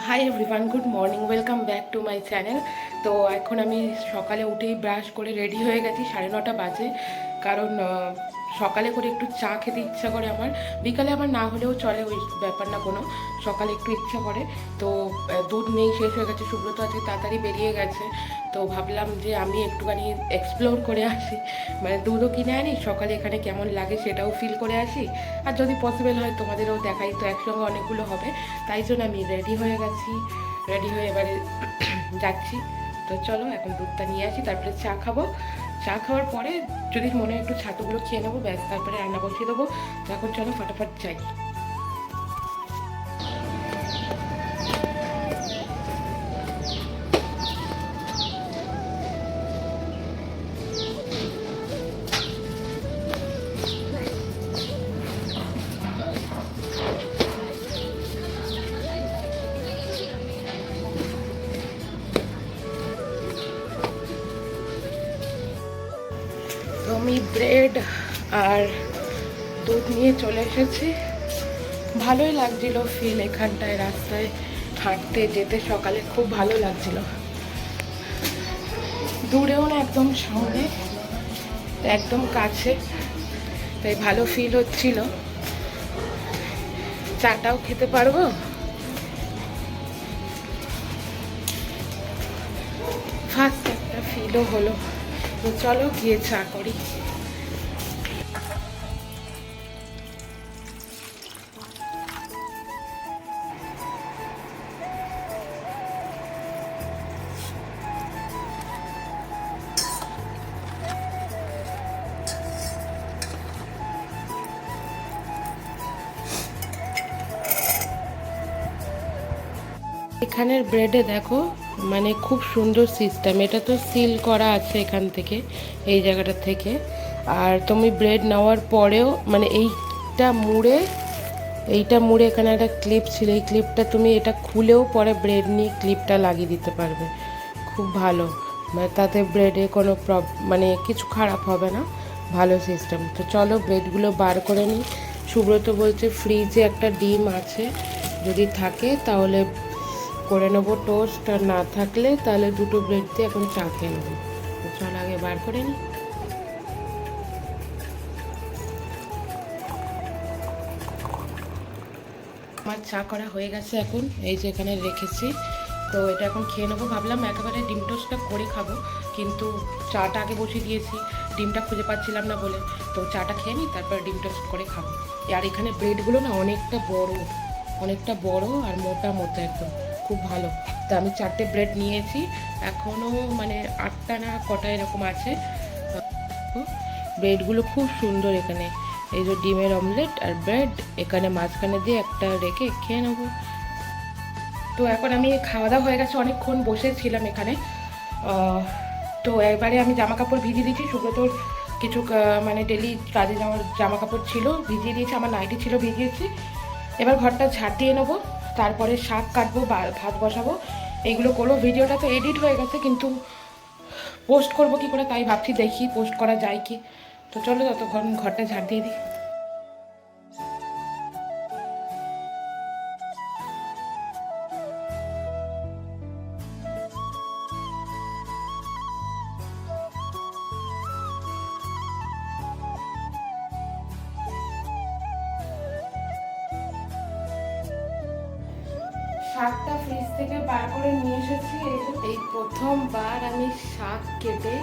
Hi everyone, good morning, welcome back to my channel. তো এখন আমি সকালে উঠেই ব্রাশ করে রেডি হয়ে গেছি, 9:30 বাজে। কারণ সকালে করে একটু চা খেতে ইচ্ছা করে আমার। বিকালে আমার না হলেও চলে, ওই ব্যাপার না কোনো। সকালে একটু ইচ্ছা করে। তো দুধ নেই, শেষ হয়ে গেছে। সুব্রত আজকে তাড়াতাড়ি বেরিয়ে গেছে। তো ভাবলাম যে আমি একটুখানি এক্সপ্লোর করে আসি, মানে দুধও কিনে আনি, সকালে এখানে কেমন লাগে সেটাও ফিল করে আসি। আর যদি পসিবল হয় তোমাদেরও দেখাই, তো একসঙ্গে অনেকগুলো হবে। তাই জন্য আমি রেডি হয়ে গেছি, রেডি হয়ে এবারে যাচ্ছি। তো চলো এখন দুধটা নিয়ে আসি, তারপরে চা খাবো। চা খাওয়ার পরে যদি মনে হয় একটু ছাতুগুলো খেয়ে নেবো, ব্যাস, তারপরে রান্না বসিয়ে দেবো। তো এখন চলো ফটাফট যাই। তো আমি ব্রেড আর দুধ নিয়ে চলে এসেছি। ভালোই লাগছিল ফিল, এখানটায় রাস্তায় হাঁটতে যেতে সকালে খুব ভালো লাগছিল। দূরেও না, একদম সামনে, একদম কাছে, তাই ভালো ফিল হচ্ছিল। চাটাও খেতে পারবো। ফার্স্ট একটা ফিলও হলো। তো চলো গিয়ে চা করি। এখানের ব্রেডে দেখো, মানে খুব সুন্দর সিস্টেম। এটা তো সিল করা আছে এখান থেকে, এই জায়গাটা থেকে। আর তুমি ব্রেড নেওয়ার পরেও, মানে এইটা মুড়ে এখানে একটা ক্লিপ ছিল, এই ক্লিপটা তুমি এটা খুলেও পরে ব্রেড নিয়ে ক্লিপটা লাগিয়ে দিতে পারবে। খুব ভালো, মানে তাতে ব্রেডে কোনো মানে কিছু খারাপ হবে না। ভালো সিস্টেম। তো চলো ব্রেডগুলো বার করে নিই। সুব্রত বলছে ফ্রিজে একটা ডিম আছে, যদি থাকে তাহলে করে নেবো টোস্ট, আর না থাকলে তাহলে দুটো ব্রেড দিয়ে এখন চা খেয়ে নেবো। তো চল আগে বার করে নিই। আমার চা করা হয়ে গেছে, এখন এই যে এখানে রেখেছি। তো এটা এখন খেয়ে নেবো। ভাবলাম একেবারে ডিম টোস্টটা করে খাবো, কিন্তু চাটা আগে বসিয়ে দিয়েছি, ডিমটা খুঁজে পাচ্ছিলাম না বলে। তো চাটা খেয়ে নিই, তারপর ডিম টোস্ট করে খাবো। আর এখানে ব্রেডগুলো না অনেকটা বড় আর মোটা মোটা একদম, খুব ভালো। তো আমি 4টে ব্রেড নিয়েছি, এখনও মানে 8টা না কটা এরকম আছে। ব্রেডগুলো খুব সুন্দর। এখানে এই যে ডিমের অমলেট আর ব্রেড, এখানে মাঝখানে দিয়ে একটা রেখে খেয়ে নেবো। তো এখন আমি খাওয়া দাওয়া হয়ে গেছে, অনেকক্ষণ বসেছিলাম এখানে। তো এবারে আমি জামা কাপড় ভিজিয়ে দিয়েছি। সুব্রতর কিছু মানে ডেলি কাজে যাওয়ার জামা কাপড় ছিল, ভিজিয়ে দিয়েছি। আমার নাইটি ছিল, ভিজিয়েছি। এবার ঘরটা ঝাড় দিয়ে নেবো, তারপরে শাক কাটবো, ভাত বসাবো, এইগুলো করবো। ভিডিওটা তো এডিট হয়ে গেছে, কিন্তু পোস্ট করবো কি করে তাই ভাবছি, দেখি পোস্ট করা যায় কি। তো চলো ততক্ষণ ঘরটা ঝাড় দিয়ে দিই। শাকটা ফ্রিজ থেকে বার করে নিয়ে এসেছি। এই প্রথমবার আমি শাক কেটে,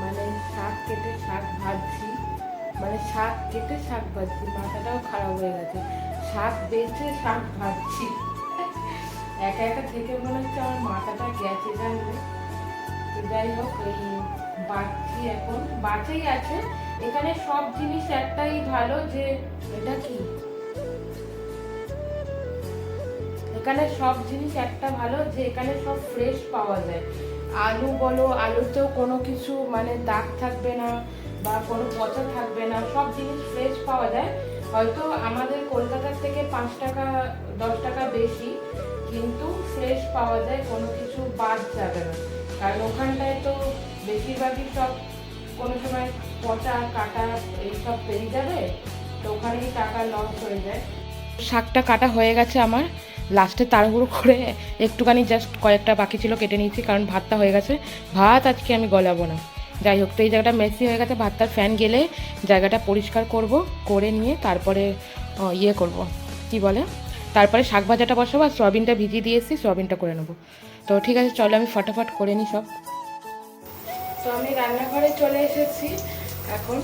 মানে শাক ভাজছি, মানে শাক কেটে শাক ভাজছি। মাথাটাও খারাপ হয়ে গেছে, শাক বেছে শাক ভাজছি। একা একা থেকে মনে হচ্ছে আমার মাথাটা গেছে, জানবে। তো যাই হোক, এই বাড়ছি, এখন বাঁচেই আছে। এখানে সব জিনিস একটাই ভালো, যে এটা কি, এখানে সব জিনিস একটা ভালো যে এখানে সব ফ্রেশ পাওয়া যায়। আলু বলো, আলুতেও কোনো কিছু মানে দাগ থাকবে না বা কোনো পচা থাকবে না, সব জিনিস ফ্রেশ পাওয়া যায়। হয়তো আমাদের কলকাতার থেকে 5 টাকা 10 টাকা বেশি, কিন্তু ফ্রেশ পাওয়া যায়, কোনো কিছু বাদ যাবে না। কারণ ওখানটায় তো বেশিরভাগই সব কোনো সময় পচা কাটা এইসব পেয়ে যাবে, তো ওখানেই টাকা লস হয়ে যায়। শাকটা কাটা হয়ে গেছে আমার, লাস্টে তাড়াহুড়ো করে একটুখানি জাস্ট কয়েকটা বাকি ছিল কেটে নিয়েছি, কারণ ভাতটা হয়ে গেছে। ভাত আজকে আমি গলাবো না। যাই হোক, তো এই জায়গাটা মেসি হয়ে গেছে, ভাতটার ফ্যান গেলে জায়গাটা পরিষ্কার করব, করে নিয়ে তারপরে ইয়ে করব, কি বলে, তারপরে শাক ভাজাটা বসাবো। আর সয়াবিনটা ভিজিয়ে দিয়েছি, সয়াবিনটা করে নেবো। তো ঠিক আছে, চলো আমি ফটাফট করে নিই সব। তো আমি রান্নাঘরে চলে এসেছি এখন।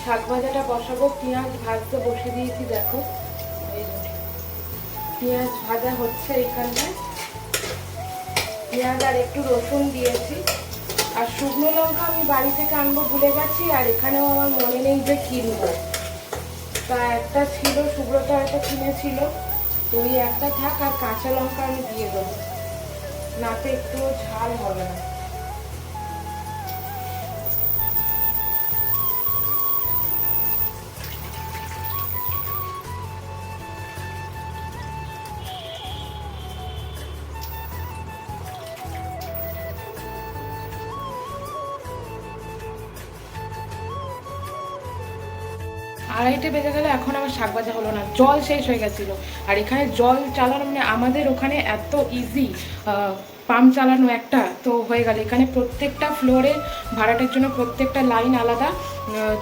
শাক ভাজাটা বসাবো, পেঁয়াজ ভাজতে বসে দিয়েছি। দেখো, এই পেঁয়াজ ভাজা হচ্ছে এইখানটায়। পেঁয়াজ আর একটু রসুন দিয়েছি, আর শুকনো লঙ্কা আমি বাড়ি থেকে আনবো ভুলে গেছি, আর এখানেও আমার মনে নেই যে কিনবো। তা একটা ছিল, সুব্রতা একটা কিনেছিল, তো ওই একটা থাক। আর কাঁচা লঙ্কা আমি দিয়ে দেবো, নাতে একটু ঝাল হবে না। আড়াইটে বেজে গেলে এখন আমার শাক ভাজা হলো না, জল শেষ হয়ে গেছিলো। আর এখানে জল চালানো মানে আমাদের ওখানে এত ইজি, পাম্প চালানো একটা তো হয়ে গেল। এখানে প্রত্যেকটা ফ্লোরে ভাড়াটার জন্য প্রত্যেকটা লাইন আলাদা,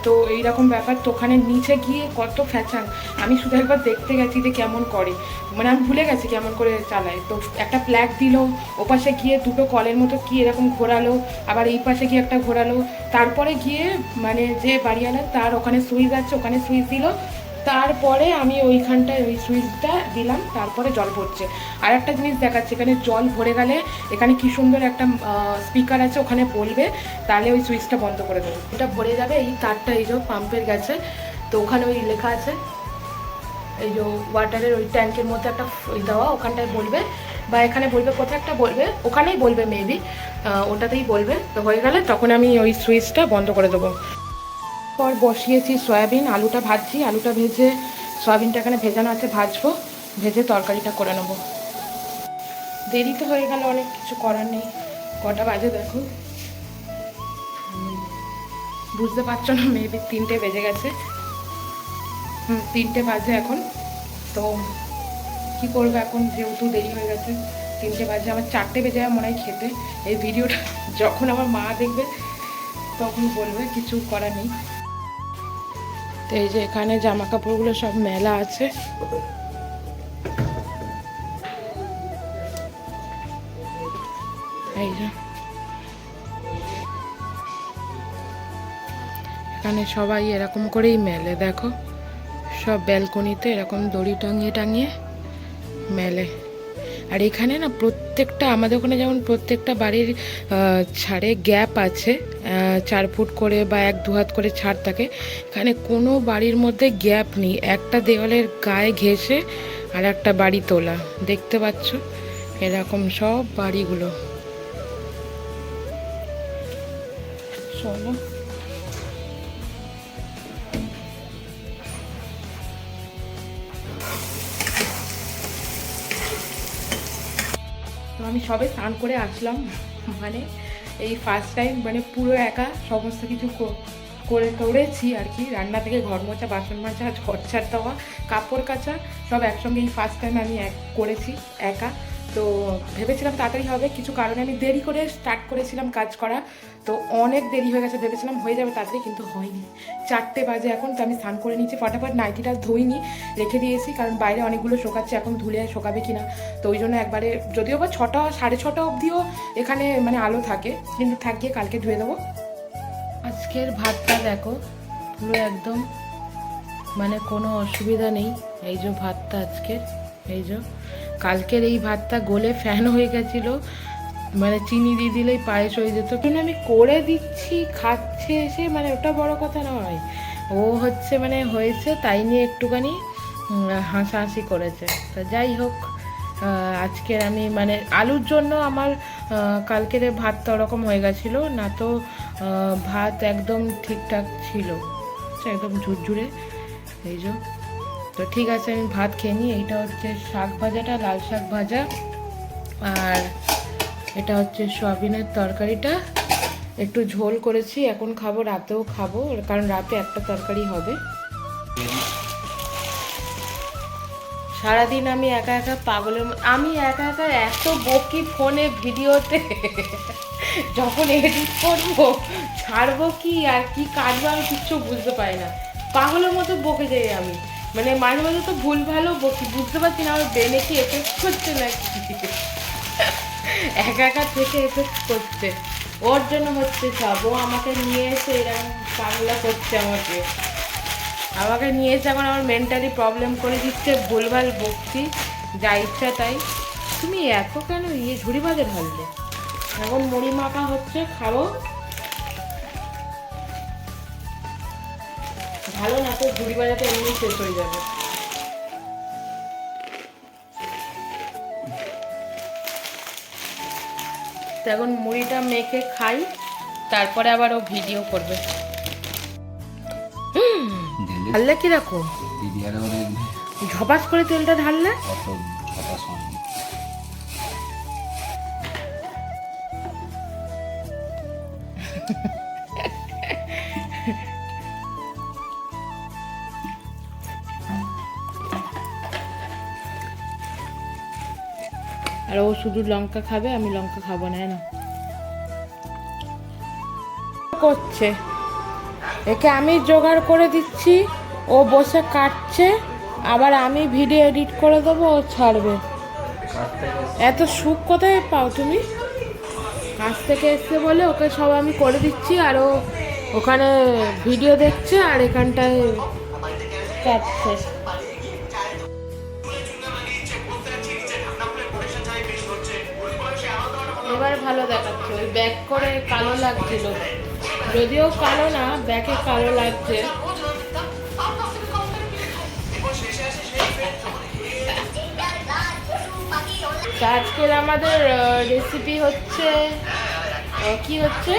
তো এইরকম ব্যাপার। তো ওখানে নিচে গিয়ে কত ফ্যাচাং, আমি শুধু একবার দেখতে গেছি যে কেমন করে, মানে আমি ভুলে গেছি কেমন করে চালায়। তো একটা প্ল্যাগ দিল, ওপাশে গিয়ে দুটো কলের মতো কি এরকম ঘোরালো, আবার এই পাশে গিয়ে একটা ঘোরালো, তারপরে গিয়ে মানে যে বাড়িওয়ালা তার ওখানে সুইচ আছে, ওখানে সুইচ দিল, তারপরে আমি ওইখানটায় ওই সুইচটা দিলাম, তারপরে জল ভরছে। আর একটা জিনিস দেখাচ্ছে, এখানে জল ভরে গেলে এখানে কি সুন্দর একটা স্পিকার আছে, ওখানে বলবে, তাহলে ওই সুইচটা বন্ধ করে দেবে। এটা ভরে যাবে, এই তারটা এই যে পাম্পের গেছে, তো ওখানে ওই লেখা আছে, এই যে ওয়াটারের ওই ট্যাঙ্কের মধ্যে একটা ওই দেওয়া, ওখানটায় বলবে, বা এখানে বলবে, কোথায় একটা বলবে, ওখানেই বলবে মেবি, ওটাতেই বলবে। তো হয়ে গেলে তখন আমি ওই সুইচটা বন্ধ করে দেবো। পর বসিয়েছি সয়াবিন, আলুটা ভাজছি, আলুটা ভেজে সয়াবিনটা এখানে ভেজানো আছে, ভাজবো, ভেজে তরকারিটা করে নেবো। দেরি তো হয়ে গেল, অনেক কিছু করার নেই। কটা বাজে দেখো, বুঝতে পারছো না, মেবি 3টে বেজে গেছে। 3টে বাজে এখন। তো কি করবো এখন, যেহেতু দেরি হয়ে গেছে, 3টে বাজে, আমার 4টে বেজে যাবে মনে হয় খেতে। এই ভিডিওটা যখন আমার মা দেখবে তখন বলবে, কিছু করার নেই। তো এই যে এখানে জামা কাপড়গুলো সব মেলা আছে, এই যে এখানে সবাই এরকম করেই মেলে, দেখো সব ব্যালকনিতে এরকম দড়ি টাঙিয়ে টাঙিয়ে মেলে। আর এখানে না প্রত্যেকটা, আমাদের ওখানে যেমন প্রত্যেকটা বাড়ির ছাড়ে গ্যাপ আছে, 4 ফুট করে বা 1-2 হাত করে ছাড় থাকে, এখানে কোনো বাড়ির মধ্যে গ্যাপ নেই, একটা দেওয়ালের গায়ে ঘেঁষে আর একটা বাড়ি তোলা, দেখতে পাচ্ছ এরকম সব বাড়িগুলো। চলো, তো আমি সবে স্নান করে আসলাম, মানে এই ফার্স্ট টাইম, মানে পুরো একা সমস্ত কিছু করেছি আর কি। রান্না থেকে ঘর মোছা, বাসন মাজা, ঝড় ঝাড় দেওয়া, কাপড় কাচা, সব একসঙ্গে এই ফার্স্ট টাইম আমি করেছি একা। তো ভেবেছিলাম তাড়াতাড়ি হবে, কিছু কারণে আমি দেরি করে স্টার্ট করেছিলাম কাজ করা, তো অনেক দেরি হয়ে গেছে। ভেবেছিলাম হয়ে যাবে তাড়াতাড়ি, কিন্তু হয়নি। 4টে বাজে এখন। তো আমি স্নান করে নিয়েছি ফটাফট, নাইটিটা ধুইনি, রেখে দিয়েছি, কারণ বাইরে অনেকগুলো শোকাচ্ছে, এখন ধুলে শোকাবে কিনা। তো ওই জন্য একবারে, যদিও বা 6টা 6:30 অবধিও এখানে মানে আলো থাকে, কিন্তু থাকিয়ে কালকে ধুয়ে দেবো। আজকের ভাতটা দেখো পুরো একদম মানে কোনো অসুবিধা নেই। এই যে ভাতটা আজকের, এই যে কালকের এই ভাতটা গলে ফ্যান হয়ে গেছিলো, মানে চিনি দিয়ে দিলেই পায়েস হয়ে যেত, কিন্তু আমি করে দিচ্ছি, খাচ্ছে এসে, মানে ওটা বড় কথা নয়, ও হচ্ছে মানে হয়েছে তাই নিয়ে একটুখানি হাসাহাসি করেছে। তো যাই হোক, আজকের আমি মানে আলুর জন্য আমার কালকের ভাতটা ওরকম হয়ে গেছিলো না, তো ভাত একদম ঠিকঠাক ছিল, একদম ঝুরঝুরে, এই যে। তো ঠিক আছে, আমি ভাত খেয়ে নিই। এইটা হচ্ছে শাক ভাজাটা, লাল শাক ভাজা, আর এটা হচ্ছে সয়াবিনের তরকারিটা, একটু ঝোল করেছি, এখন খাবো, রাতেও খাবো, কারণ রাতে একটা তরকারি হবে। সারাদিন আমি একা একা আমি একা একা এত বকি ফোনে ভিডিওতে যখন এডিট করবো ছাড়বো কি আর কি কাটবো আমি কিচ্ছু বুঝতে পারি না, পাগলের মতো বকে যাই আমি। মানে মাঝে মাঝে তো ভুল ভালো বকি, বুঝতে পারছি না আমার ব্রেনে কি এফেক্ট করছে নাকি একা একা থেকে এফেক্ট করছে, ওর জন্য হচ্ছে সব। ও আমাকে নিয়ে এসে এরকম পাগলা করছে, আমাকে নিয়ে এসে এখন আমার মেন্টালি প্রবলেম করে দিচ্ছে, ভুলভাল বকছি যা ইচ্ছা তাই। তুমি এত কেন ঝুড়ি বাজে ঢাললে? এখন মুড়ি মাখা হচ্ছে, খাবো। ভালো না তো, ঝুড়ি বাজাতে এমনি শেষ হয়ে যাবে। তো এখন মুড়িটা মেখে খাই, তারপরে আবার ও ভিডিও করবে। ঢাললে কিরকম ঝপাস করে তেলটা ঢাললে? আর ও শুধু লঙ্কা খাবে, আমি লঙ্কা খাবো না। না করছে, একে আমি জোগাড় করে দিচ্ছি, ও বসে কাটছে, আবার আমি ভিডিও এডিট করে দেবো, ও ছাড়বে। এত সুখ কোথায় পাও তুমি? কাছ থেকে এসছে বলে ওকে সব আমি করে দিচ্ছি, আর ও ওখানে ভিডিও দেখছে আর এখানটায় কাটছে। এবার ভালো দেখাচ্ছে, ওই ব্যাক করে কালো লাগছিল, যদিও কালো না, ব্যাকে কালো লাগছে। আজকের আমাদের রেসিপি হচ্ছে কি হচ্ছে,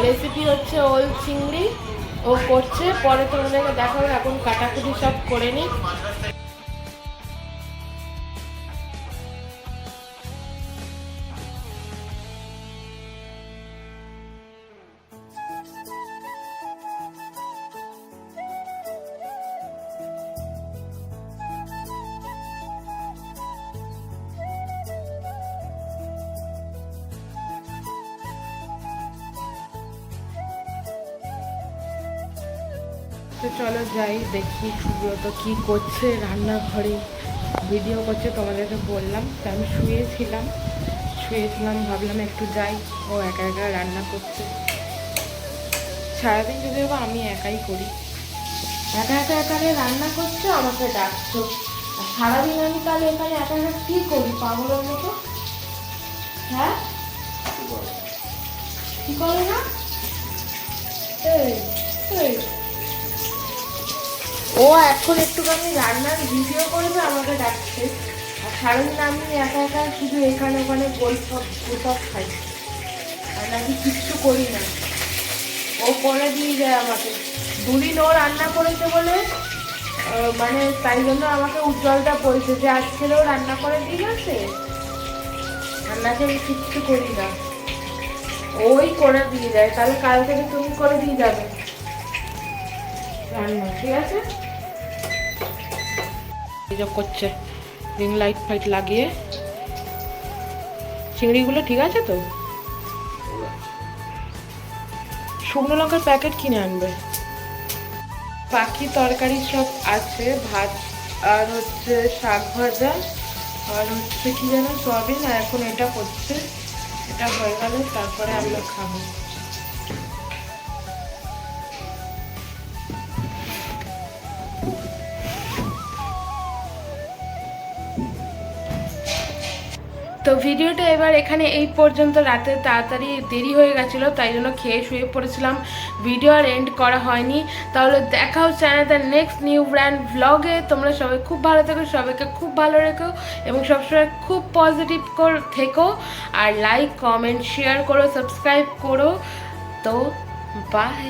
রেসিপি হচ্ছে ওল চিংড়ি। ও করছে, পরে তোমাদেরকে দেখাবো। এখন কাটাকুটি সব করে নিই। তো চলো যাই, দেখি সুব্রত কি করছে রান্নাঘরে, ভিডিও করছে। তোমাদেরকে বললাম তো আমি শুয়েছিলাম, ভাবলাম একটু যাই। ও একা একা রান্না করছে, সারাদিন যদি আমি একাই করি, একা একা রান্না করছো, আমাকে ডাকছো। আর সারাদিন আমি তাহলে এখানে একা একা কী করি পাগলের মতো? হ্যাঁ কি করো না? ও এখন একটুখানি রান্নার ভিডিও করবে, আমাকে ডাকছে। আর সারাদিন আমি একা একা শুধু এখানে ওখানে গোসব খাই, আর নাকি কিচ্ছু করি না। ও করে দিয়ে যায় আমাকে। দুদিন ও রান্না করেছে বলে মানে তাই জন্য আমাকে উজ্জ্বলটা বলছে যে আজকেও রান্না করে দিয়ে গেছে, রান্নাকে আমি কিচ্ছু করি না, ওই করে দিয়ে যায়। তাহলে কাল থেকে তুমি করে দিয়ে যাবে রান্না, ঠিক আছে? এইসব করছে রিং লাইট ফাইট লাগিয়ে। চিংড়িগুলো ঠিক আছে তো? শুকনো লঙ্কার প্যাকেট কিনে আনবে। বাকি তরকারি সব আছে, ভাত আর হচ্ছে শাক ভাজা আর হচ্ছে কি যেন সয়াবিন, আর এখন এটা করছে। এটা হয়ে গেলে তারপরে আমরা খাবো। তো ভিডিওটা এবার এখানে এই পর্যন্ত। রাতে তাড়াতাড়ি দেরি হয়ে গেছিলো, তাই জন্য খেয়ে শুয়ে পড়েছিলাম, ভিডিও আর এন্ড করা হয়নি। তাহলে দেখা হচ্ছে চ্যানেলের নেক্সট নিউ ব্র্যান্ড ভ্লগে। তোমরা সবাই খুব ভালো থেকো, সবাইকে খুব ভালো রেখো এবং সবসময় খুব পজিটিভ থেকো। আর লাইক কমেন্ট শেয়ার করো, সাবস্ক্রাইব করো। তো বাই।